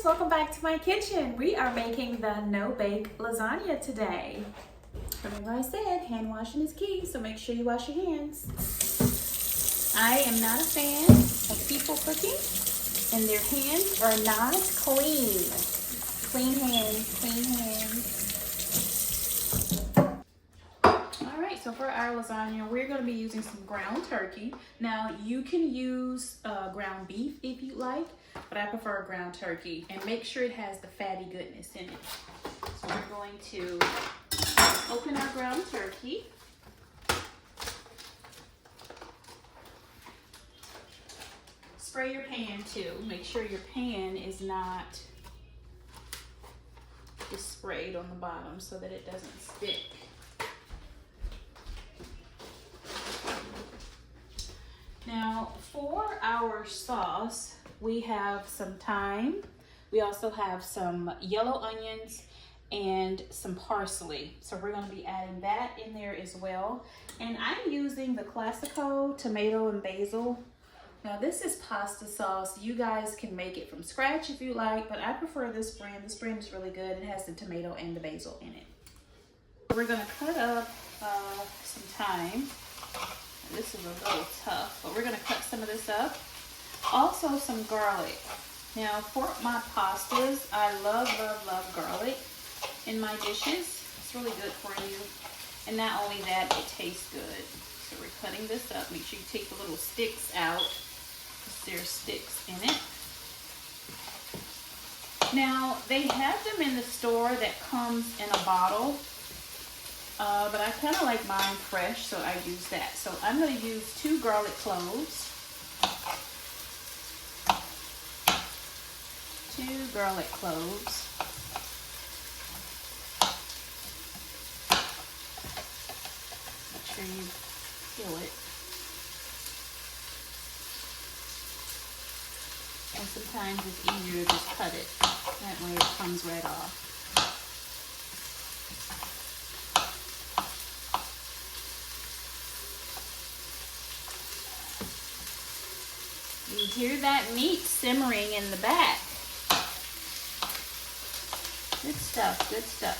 welcome back to my kitchen. We are making the no-bake lasagna today. Remember I said hand washing is key, so make sure you wash your hands. I am not a fan of people cooking and their hands are not clean. Clean hands, clean hands. All right, so for our lasagna, we're gonna be using some ground turkey. Now you can use ground beef if you like, but I prefer ground turkey, and make sure it has the fatty goodness in it. So we're going to open our ground turkey. Spray your pan too. Make sure your pan is not just sprayed on the bottom so that it doesn't stick. Now for our sauce, we have some thyme. We also have some yellow onions and some parsley. So we're gonna be adding that in there as well. And I'm using the Classico tomato and basil. Now this is pasta sauce. You guys can make it from scratch if you like, but I prefer this brand. This brand is really good. It has the tomato and the basil in it. We're gonna cut up some thyme. This is a little tough, but we're gonna cut some of this up. Also some garlic. Now for my pastas, I love garlic in my dishes. It's really good for you. And not only that, it tastes good. So we're cutting this up. Make sure you take the little sticks out, because there's sticks in it. Now they have them in the store that comes in a bottle, but I kind of like mine fresh, so I use that. So I'm going to use 2 garlic cloves. 2 garlic cloves. Make sure you peel it. And sometimes it's easier to just cut it. That way it comes right off. You hear that meat simmering in the back. Good stuff, good stuff.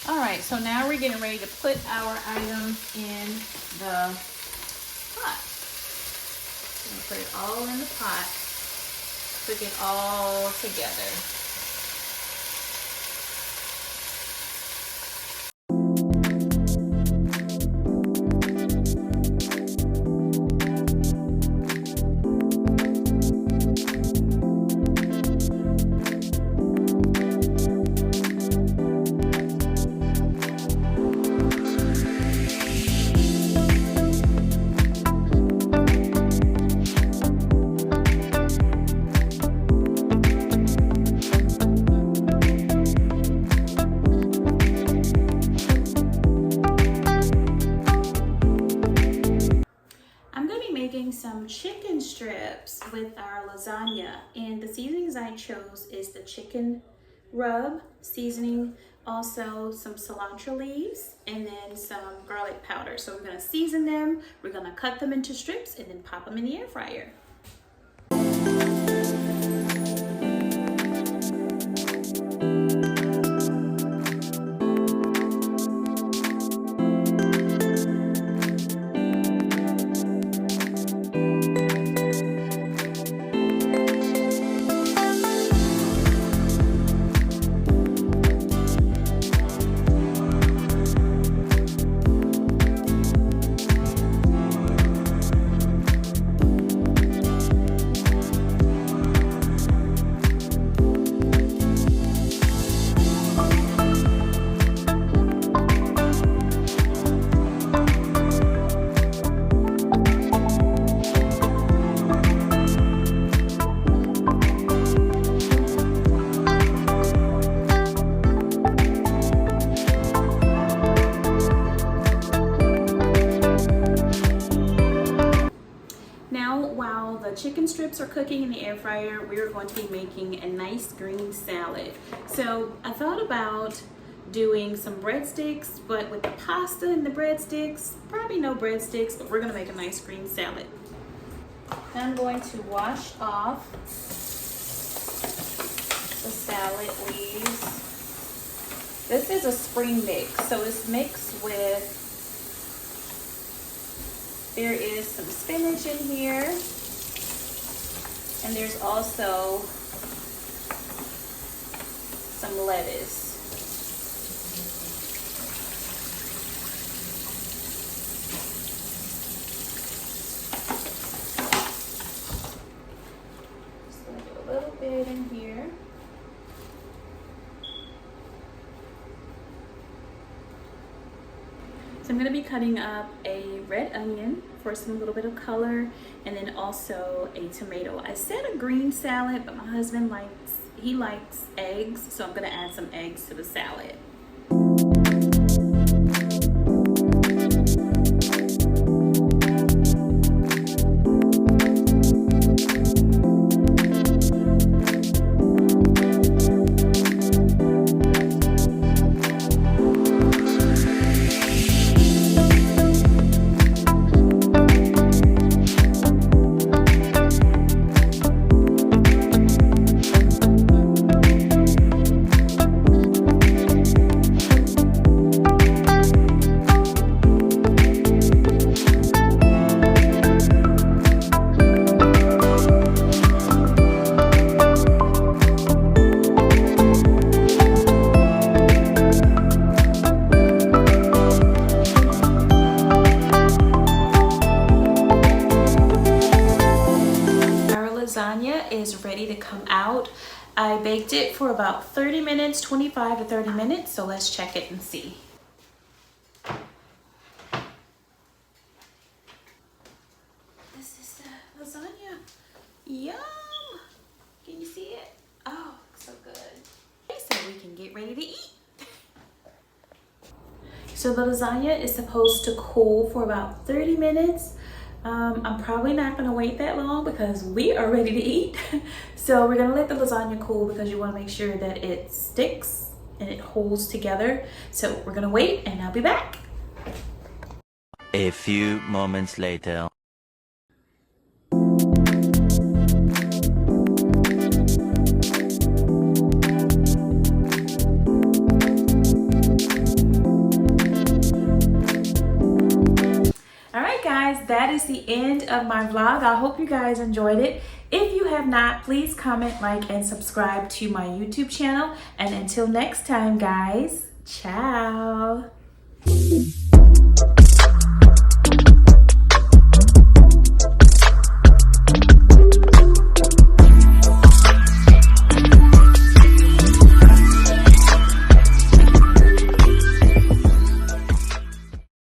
All right, so now we're getting ready to put our items in the pot. I'm gonna put it all in the pot, cook it all together. Some chicken strips with our lasagna, and the seasonings I chose is the chicken rub seasoning, also some cilantro leaves, and then some garlic powder. So we're going to season them, we're going to cut them into strips, and then pop them in the air fryer. Chicken strips are cooking in the air fryer, we are going to be making a nice green salad. So I thought about doing some breadsticks, but with the pasta and the breadsticks, probably no breadsticks, but we're gonna make a nice green salad. Now I'm going to wash off the salad leaves. This is a spring mix, so it's mixed with, there is some spinach in here, and there's also some lettuce. Just gonna do a little bit in here. So I'm gonna be cutting up a red onion for some little bit of color, and then also a tomato. I said a green salad, but my husband likes eggs, so I'm gonna add some eggs to the salad. Lasagna is ready to come out. I baked it for about 30 minutes, 25 to 30 minutes, so let's check it and see. This is the lasagna. Yum! Can you see it? Oh, so good. Okay, so we can get ready to eat. So the lasagna is supposed to cool for about 30 minutes. I'm probably not gonna wait that long because we are ready to eat. So we're gonna let the lasagna cool because you wanna make sure that it sticks and it holds together. So we're gonna wait and I'll be back. A few moments later. That is the end of my vlog. I hope you guys enjoyed it. If you have not, please comment, like, and subscribe to my YouTube channel. And until next time, guys, ciao.